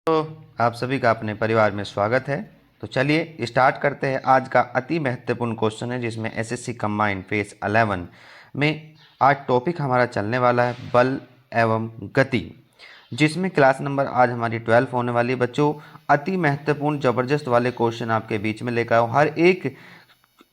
तो आप सभी का अपने परिवार में स्वागत है। तो चलिए स्टार्ट करते हैं। आज का अति महत्वपूर्ण क्वेश्चन है जिसमें एसएससी कंबाइंड फेज 11 में आज टॉपिक हमारा चलने वाला है बल एवं गति, जिसमें क्लास नंबर आज हमारी 12 होने वाली है। बच्चों, अति महत्वपूर्ण ज़बरदस्त वाले क्वेश्चन आपके बीच में लेकर आऊँ। हर एक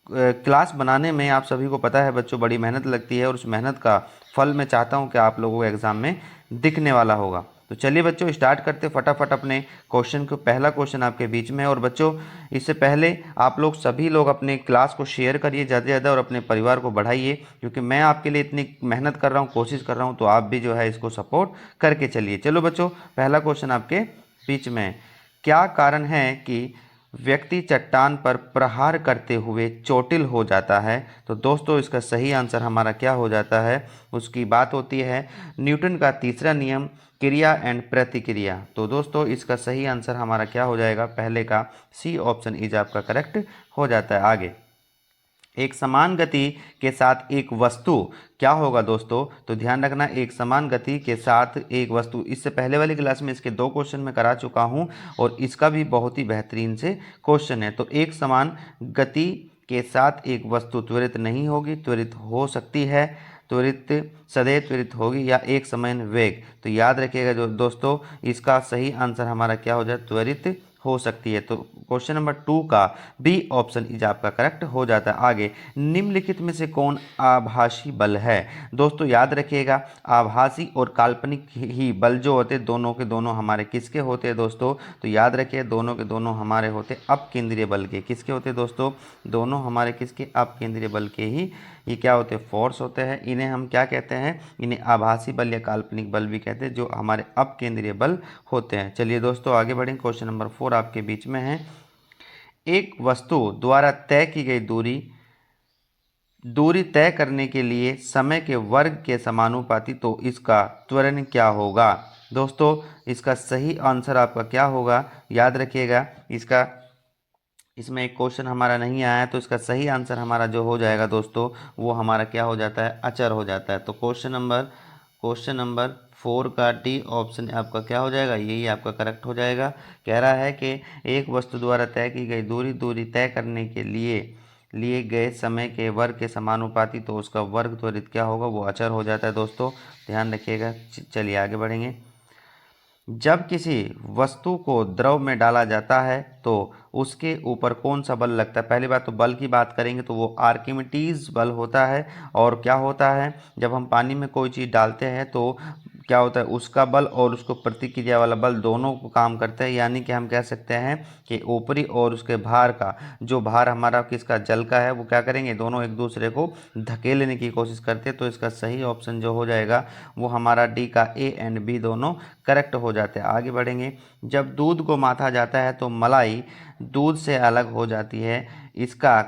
क्लास बनाने में आप सभी को पता है बच्चों बड़ी मेहनत लगती है और उस मेहनत का फल मैं चाहता हूं कि आप लोगों को एग्ज़ाम में दिखने वाला होगा। तो चलिए बच्चों स्टार्ट करते फटाफट अपने क्वेश्चन को। पहला क्वेश्चन आपके बीच में है और बच्चों इससे पहले आप लोग सभी लोग अपने क्लास को शेयर करिए ज़्यादा से ज़्यादा और अपने परिवार को बढ़ाइए, क्योंकि मैं आपके लिए इतनी मेहनत कर रहा हूँ, कोशिश कर रहा हूँ, तो आप भी जो है इसको सपोर्ट करके चलिए। चलो बच्चों, पहला क्वेश्चन आपके बीच में है। क्या कारण है कि व्यक्ति चट्टान पर प्रहार करते हुए चोटिल हो जाता है? तो दोस्तों इसका सही आंसर हमारा क्या हो जाता है, उसकी बात होती है न्यूटन का तीसरा नियम, क्रिया एंड प्रतिक्रिया। तो दोस्तों इसका सही आंसर हमारा क्या हो जाएगा, पहले का सी ऑप्शन इज आपका करेक्ट हो जाता है। आगे, एक समान गति के साथ एक वस्तु क्या होगा दोस्तों? तो ध्यान रखना, एक समान गति के साथ एक वस्तु, इससे पहले वाली क्लास में इसके दो क्वेश्चन मैं करा चुका हूं और इसका भी बहुत ही बेहतरीन से क्वेश्चन है। तो एक समान गति के साथ एक वस्तु त्वरित नहीं होगी, त्वरित हो सकती है, त्वरित सदैव त्वरित होगी या एक समान वेग। तो याद रखिएगा जो दोस्तों, इसका सही आंसर हमारा क्या हो जाए, त्वरित हो सकती है। तो क्वेश्चन नंबर 2 का बी ऑप्शन इज आपका करेक्ट हो जाता है। आगे, निम्नलिखित में से कौन आभासी बल है? दोस्तों याद रखिएगा, आभासी और काल्पनिक ही बल जो होते हैं दोनों के दोनों हमारे किसके होते हैं दोस्तों? तो याद रखिए दोनों के दोनों हमारे होते अपकेंद्रीय बल के। किसके होते हैं दोस्तों? दोनों हमारे किसके? अपकेंद्रीय बल के ही ये क्या होते हैं, फोर्स होते हैं। इन्हें हम क्या कहते हैं? इन्हें आभासी बल या काल्पनिक बल भी कहते हैं, जो हमारे अपकेंद्रीय बल होते हैं। चलिए दोस्तों आगे बढ़ें। क्वेश्चन नंबर 4 आपके बीच में है। एक वस्तु द्वारा तय की गई दूरी तय करने के लिए समय के वर्ग के समानुपाती, तो इसका त्वरण क्या होगा? दोस्तों इसका सही आंसर आपका क्या होगा, याद रखिएगा। इसमें एक क्वेश्चन हमारा नहीं आया है, तो इसका सही आंसर हमारा जो हो जाएगा दोस्तों, वो हमारा क्या हो जाता है, अचर हो जाता है। तो क्वेश्चन नंबर 4 का डी ऑप्शन आपका क्या हो जाएगा, यही आपका करेक्ट हो जाएगा। कह रहा है कि एक वस्तु द्वारा तय की गई दूरी तय करने के लिए गए समय के वर्ग के समानुपाती, तो उसका वर्ग त्वरित क्या होगा, वो अचर हो जाता है। दोस्तों ध्यान रखिएगा। चलिए आगे बढ़ेंगे। जब किसी वस्तु को द्रव में डाला जाता है तो उसके ऊपर कौन सा बल लगता है? पहली बात तो बल की बात करेंगे तो वो आर्किमिडीज बल होता है। और क्या होता है, जब हम पानी में कोई चीज़ डालते हैं तो क्या होता है, उसका बल और उसको प्रतिक्रिया वाला बल दोनों को काम करते हैं। यानी कि हम कह सकते हैं कि ऊपरी और उसके भार का जो भार हमारा किसका, जल का है, वो क्या करेंगे, दोनों एक दूसरे को धकेलने की कोशिश करते हैं। तो इसका सही ऑप्शन जो हो जाएगा वो हमारा डी का ए एंड बी दोनों करेक्ट हो जाते हैं। आगे बढ़ेंगे। जब दूध को माथा जाता है तो मलाई दूध से अलग हो जाती है, इसका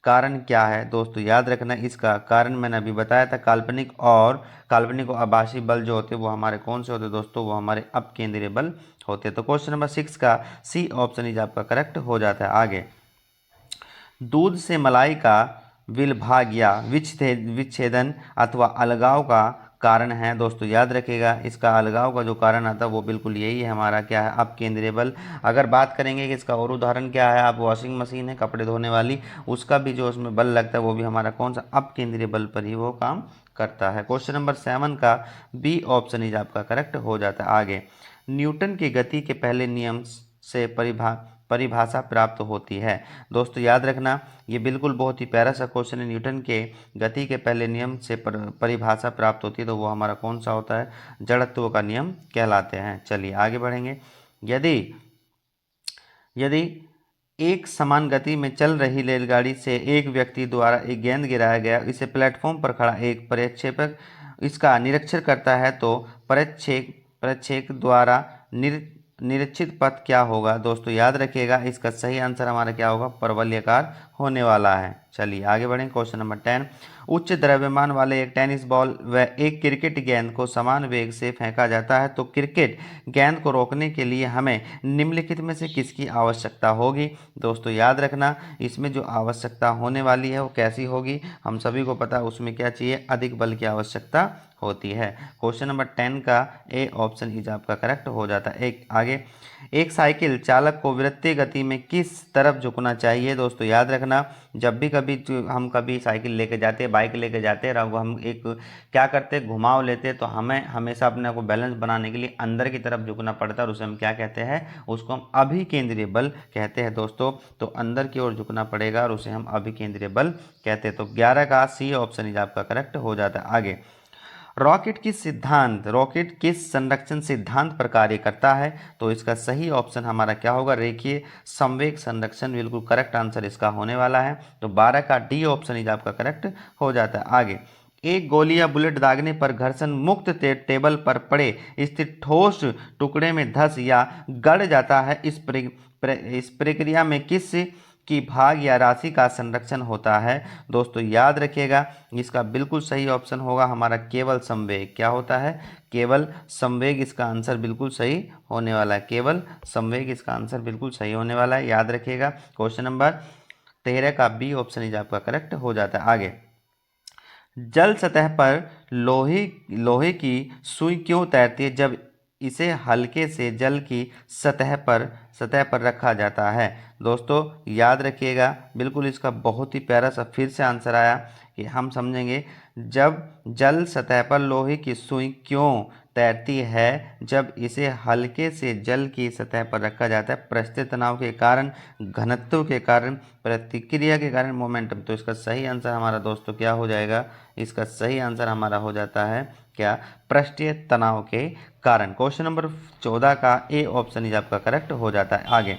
कारण क्या है? दोस्तों याद रखना, इसका कारण मैंने अभी बताया था, काल्पनिक और आभासी बल जो होते हैं वो हमारे कौन से होते हैं दोस्तों, वो हमारे अपकेंद्रीय बल होते हैं। तो क्वेश्चन नंबर 6 का सी ऑप्शन इज आपका करेक्ट हो जाता है। आगे, दूध से मलाई का विलभाग या विच्छेदन अथवा अलगाव का कारण है। दोस्तों याद रखिएगा, इसका अलगाव का जो कारण आता है वो बिल्कुल यही है, हमारा क्या है, अपकेंद्रीय बल। अगर बात करेंगे कि इसका और उदाहरण क्या है, आप वॉशिंग मशीन है कपड़े धोने वाली, उसका भी जो उसमें बल लगता है वो भी हमारा कौन सा, अपकेंद्रीय बल पर ही वो काम करता है। क्वेश्चन नंबर 7 का बी ऑप्शन इज आपका करेक्ट हो जाता है। आगे, न्यूटन की गति के पहले नियम से परिभाषा प्राप्त होती है। दोस्तों याद रखना, ये बिल्कुल बहुत ही प्यारा सा क्वेश्चन है। न्यूटन के गति के पहले नियम से परिभाषा प्राप्त होती है, तो वो हमारा कौन सा होता है, जड़त्व का नियम कहलाते हैं। चलिए आगे बढ़ेंगे। यदि यदि एक समान गति में चल रही रेलगाड़ी से एक व्यक्ति द्वारा एक गेंद गिराया गया, इसे प्लेटफॉर्म पर खड़ा एक प्रक्षेपक इसका निरीक्षण करता है, तो प्रक्षेप द्वारा निरीक्षित पथ क्या होगा? दोस्तों याद रखिएगा, इसका सही आंसर हमारा क्या होगा, परवलयाकार होने वाला है। चलिए आगे बढ़ें। क्वेश्चन नंबर 10, उच्च द्रव्यमान वाले एक टेनिस बॉल व एक क्रिकेट गेंद को समान वेग से फेंका जाता है तो क्रिकेट गेंद को रोकने के लिए हमें निम्नलिखित में से किसकी आवश्यकता होगी। दोस्तों याद रखना, इसमें जो आवश्यकता होने वाली है वो कैसी होगी, हम सभी को पता है उसमें क्या चाहिए, अधिक बल की आवश्यकता होती है। क्वेश्चन नंबर 10 का ए ऑप्शन इज आपका करेक्ट हो जाता है। एक आगे, एक साइकिल चालक को वृत्तीय गति में किस तरफ झुकना चाहिए। दोस्तों याद रखना, जब भी हम कभी साइकिल लेके जाते हैं, बाइक लेके जाते हैं, हम एक क्या करते हैं, घुमाव लेते हैं, तो हमें हमेशा अपने को बैलेंस बनाने के लिए अंदर की तरफ झुकना पड़ता है और उसे हम क्या कहते हैं, उसको हम अभिकेंद्रीय बल कहते हैं दोस्तों। तो अंदर की ओर झुकना पड़ेगा और उसे हम अभिकेंद्रीय बल कहते हैं। तो 11 का सी ऑप्शन इज आपका करेक्ट हो जाता है। आगे, रॉकेट किस संरक्षण सिद्धांत पर कार्य करता है। तो इसका सही ऑप्शन हमारा क्या होगा, रेखीय संवेग संरक्षण, बिल्कुल करेक्ट आंसर इसका होने वाला है। तो 12 का डी ऑप्शन इज आपका करेक्ट हो जाता है। आगे, एक गोली या बुलेट दागने पर घर्षण मुक्त टेबल पर पड़े स्थिर ठोस टुकड़े में धंस या गड़ जाता है। इस प्रक्रिया में किस की भाग या राशि का संरक्षण होता है। दोस्तों याद रखिएगा, इसका बिल्कुल सही ऑप्शन होगा हमारा केवल संवेग। क्या होता है, केवल संवेग इसका आंसर बिल्कुल सही होने वाला है। केवल संवेग इसका आंसर बिल्कुल सही होने वाला है, याद रखिएगा। क्वेश्चन नंबर 13 का बी ऑप्शन इज आपका करेक्ट हो जाता है। आगे, जल सतह पर लोहे की सुई क्यों तैरती है जब इसे हल्के से जल की सतह पर रखा जाता है। दोस्तों याद रखिएगा, बिल्कुल इसका बहुत ही प्यारा सा फिर से आंसर आया कि हम समझेंगे, जब जल सतह पर लोहे की सुई क्यों तैरती है जब इसे हल्के से जल की सतह पर रखा जाता है, पृष्ठीय तनाव के कारण, घनत्व के कारण, प्रतिक्रिया के कारण, मोमेंटम। तो इसका सही आंसर हमारा दोस्तों क्या हो जाएगा, इसका सही आंसर हमारा हो जाता है क्या, पृष्ठीय तनाव के कारण। क्वेश्चन नंबर 14 का ए ऑप्शन इज आपका करेक्ट हो जाता है। आगे,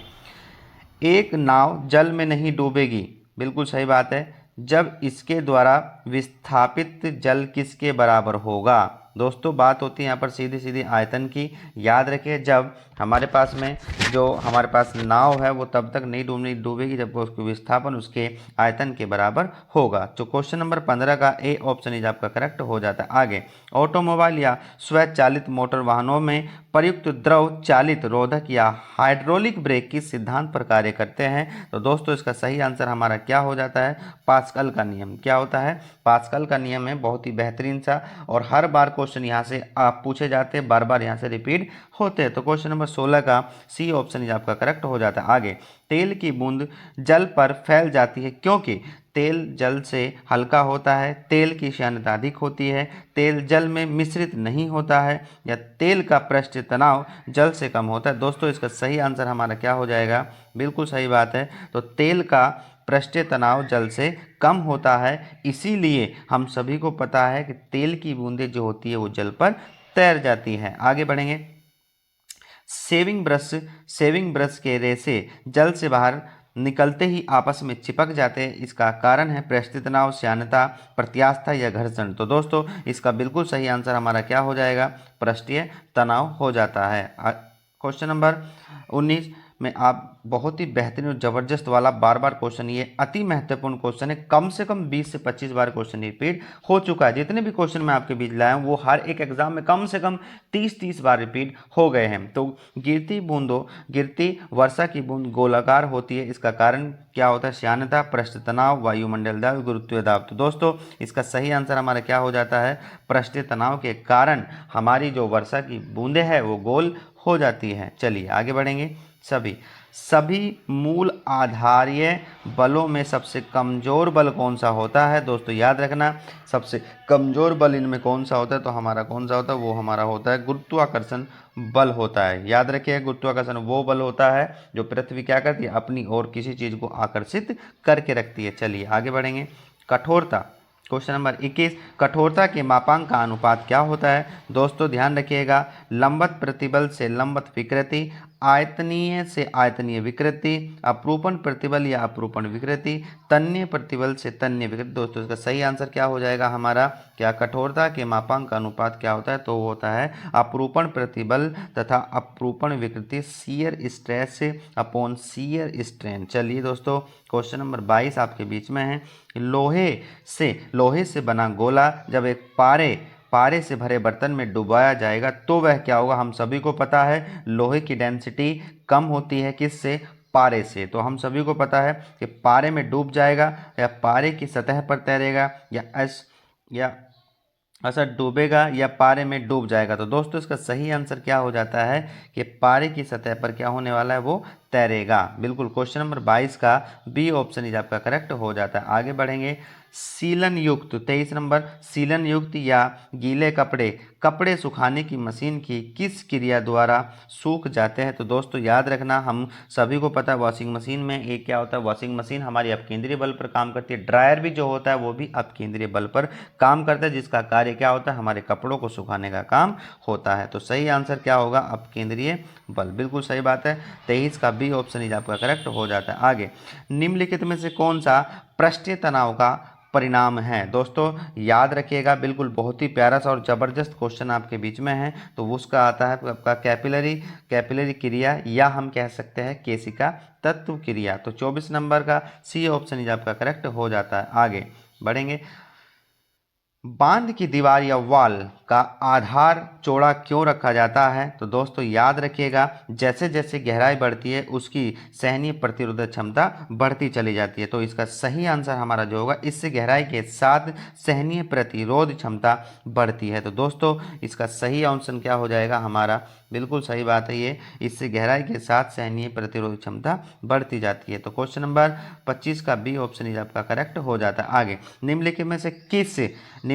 एक नाव जल में नहीं डूबेगी, बिल्कुल सही बात है, जब इसके द्वारा विस्थापित जल किसके बराबर होगा। दोस्तों बात होती है यहाँ पर सीधी सीधी आयतन की। याद रखिए, जब हमारे पास में जो हमारे पास नाव है वो तब तक नहीं डूबेगी जब उसका विस्थापन उसके आयतन के बराबर होगा। तो क्वेश्चन नंबर 15 का ए ऑप्शन इज आपका करेक्ट हो जाता है। आगे, ऑटोमोबाइल या स्वचालित मोटर वाहनों में प्रयुक्त द्रव चालित रोधक या हाइड्रोलिक ब्रेक किस सिद्धांत पर कार्य करते हैं। तो दोस्तों इसका सही आंसर हमारा क्या हो जाता है, पास्कल का नियम। क्या होता है, पास्कल का नियम है, बहुत ही बेहतरीन सा, और हर बार क्वेश्चन यहाँ से आप पूछे जाते हैं, बार बार यहाँ से रिपीट होते हैं। तो क्वेश्चन नंबर 16 का सी ऑप्शन इज आपका करेक्ट हो जाता है। आगे, तेल की बूंद जल पर फैल जाती है क्योंकि तेल जल से हल्का होता है, तेल की श्यानता अधिक होती है, तेल जल में मिश्रित नहीं होता है, या तेल का पृष्ठीय तनाव जल से कम होता है। दोस्तों इसका सही आंसर हमारा क्या हो जाएगा, बिल्कुल सही बात है। तो तेल का पृष्ठीय तनाव जल से कम होता है, इसीलिए हम सभी को पता है कि तेल की बूंदें जो होती है वो जल पर तैर जाती है। आगे बढ़ेंगे, सेविंग ब्रश के रेशे जल से बाहर निकलते ही आपस में चिपक जाते हैं, इसका कारण है पृष्ठीय तनाव, श्यानता, प्रत्यास्था या घर्षण। तो दोस्तों इसका बिल्कुल सही आंसर हमारा क्या हो जाएगा, पृष्ठीय तनाव हो जाता है। क्वेश्चन नंबर 19 में आप बहुत ही बेहतरीन और ज़बरदस्त वाला बार बार क्वेश्चन, ये अति महत्वपूर्ण क्वेश्चन है, कम से कम 20 से 25 बार क्वेश्चन रिपीट हो चुका है। जितने भी क्वेश्चन मैं आपके बीच लाया हूँ वो हर एक एग्जाम में कम से कम 30 बार रिपीट हो गए हैं। तो गिरती वर्षा की बूंद गोलाकार होती है, इसका कारण क्या होता है, श्यानता, पृष्ठ तनाव, वायुमंडल दाब, गुरुत्वीय दाब। तो दोस्तों इसका सही आंसर हमारा क्या हो जाता है, पृष्ठीय तनाव के कारण हमारी जो वर्षा की बूंदें हैं वो गोल हो जाती हैं। चलिए आगे बढ़ेंगे। सभी मूल आधारीय बलों में सबसे कमजोर बल कौन सा होता है। दोस्तों याद रखना, सबसे कमजोर बल इनमें कौन सा होता है, तो हमारा कौन सा होता है, वो हमारा होता है गुरुत्वाकर्षण बल होता है। याद रखिए, गुरुत्वाकर्षण वो बल होता है जो पृथ्वी क्या करती है, अपनी ओर किसी चीज को आकर्षित करके रखती है। चलिए आगे बढ़ेंगे। कठोरता, क्वेश्चन नंबर 21, कठोरता के मापांक का अनुपात क्या होता है। दोस्तों ध्यान रखिएगा, लंबवत प्रतिबल से लंबवत विकृति, आयतनीय से आयतनीय विकृति, अपरूपण प्रतिबल या अपरूपण विकृति, तन्य प्रतिबल से तन्य विकृति। दोस्तों इसका सही आंसर क्या हो जाएगा हमारा, क्या कठोरता के मापांक का अनुपात क्या होता है, तो वो होता है अपरूपण प्रतिबल तथा अपरूपण विकृति, shear stress upon shear strain. चलिए दोस्तों क्वेश्चन नंबर 22 आपके बीच में है। लोहे से बना गोला जब एक पारे से भरे बर्तन में डुबाया जाएगा तो वह क्या होगा। हम सभी को पता है लोहे की डेंसिटी कम होती है किससे, पारे से। तो हम सभी को पता है कि पारे में डूब जाएगा या पारे की सतह पर तैरेगा या ऐसा डूबेगा या पारे में डूब जाएगा। तो दोस्तों इसका सही आंसर क्या हो जाता है कि पारे की सतह पर क्या होने वाला है, वो तैरेगा। बिल्कुल क्वेश्चन नंबर 22 का बी ऑप्शन इज आपका करेक्ट हो जाता है। आगे बढ़ेंगे। सीलन युक्त 23 नंबर, सीलन युक्त या गीले कपड़े सुखाने की मशीन की किस क्रिया द्वारा सूख जाते हैं। तो दोस्तों याद रखना, हम सभी को पता है वॉशिंग मशीन में एक क्या होता है, वॉशिंग मशीन हमारी अपकेंद्रीय बल पर काम करती है। ड्रायर भी जो होता है वो भी अपकेंद्रीय बल पर काम करता है, जिसका कार्य क्या होता है, हमारे कपड़ों को सुखाने का काम होता है। तो सही आंसर क्या होगा, अपकेंद्रीय बल। बिल्कुल सही बात है, 23 का बी ऑप्शन इज आपका करेक्ट हो जाता है। आगे, निम्नलिखित में से कौन सा पृष्ठीय तनाव का परिणाम है। दोस्तों याद रखिएगा, बिल्कुल बहुत ही प्यारा सा और जबरदस्त क्वेश्चन आपके बीच में है। तो उसका आता है आपका कैपिलरी क्रिया, या हम कह सकते हैं केशिका तत्व क्रिया। तो 24 नंबर का सी ऑप्शन इज आपका करेक्ट हो जाता है। आगे बढ़ेंगे। बांध की दीवार या वॉल का आधार चौड़ा क्यों रखा जाता है। तो दोस्तों याद रखिएगा, जैसे जैसे गहराई बढ़ती है उसकी सहनीय प्रतिरोधक क्षमता बढ़ती चली जाती है। तो इसका सही आंसर हमारा जो होगा, इससे गहराई के साथ सहनीय प्रतिरोध क्षमता बढ़ती है। तो दोस्तों इसका सही आंसर क्या हो जाएगा हमारा, बिल्कुल सही बात है ये, इससे गहराई के साथ सहनीय प्रतिरोध क्षमता बढ़ती जाती है। तो क्वेश्चन नंबर 25 का बी ऑप्शन इज आपका करेक्ट हो जाता है। आगे, निम्नलिखित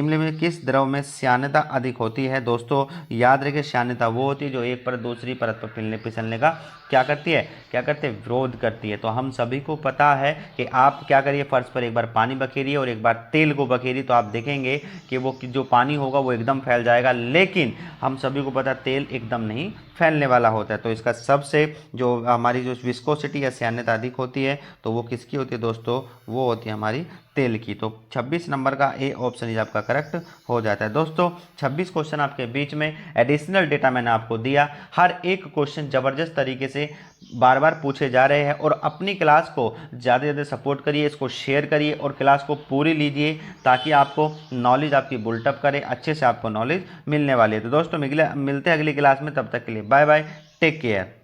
में किस द्रव में श्यानता अधिक होती है। दोस्तों याद रखिए, श्यानता वो होती है जो एक परत दूसरी परत पर फिसलने का क्या करती है, विरोध करती है। तो हम सभी को पता है कि आप क्या करिए, फर्श पर एक बार पानी बखेरिए और एक बार तेल को बखेरिए, तो आप देखेंगे कि वो जो पानी होगा वो एकदम फैल जाएगा। लेकिन हम सभी को पता तेल एकदम नहीं फैलने वाला होता है। तो इसका सबसे जो हमारी जो विस्कोसिटी या श्यानता अधिक होती है, तो वो किसकी होती है दोस्तों, वो होती है हमारी तेल की। तो 26 नंबर का ए ऑप्शन इज आपका करेक्ट हो जाता है। दोस्तों 26 क्वेश्चन आपके बीच में एडिशनल डेटा मैंने आपको दिया। हर एक क्वेश्चन जबरदस्त तरीके से बार बार पूछे जा रहे हैं, और अपनी क्लास को ज़्यादा से ज़्यादा सपोर्ट करिए, इसको शेयर करिए और क्लास को पूरी लीजिए, ताकि आपको नॉलेज आपकी बुल्टअप करे, अच्छे से आपको नॉलेज मिलने वाली है। तो दोस्तों मिलते हैं अगली क्लास में, तब तक के लिए बाय बाय, टेक केयर।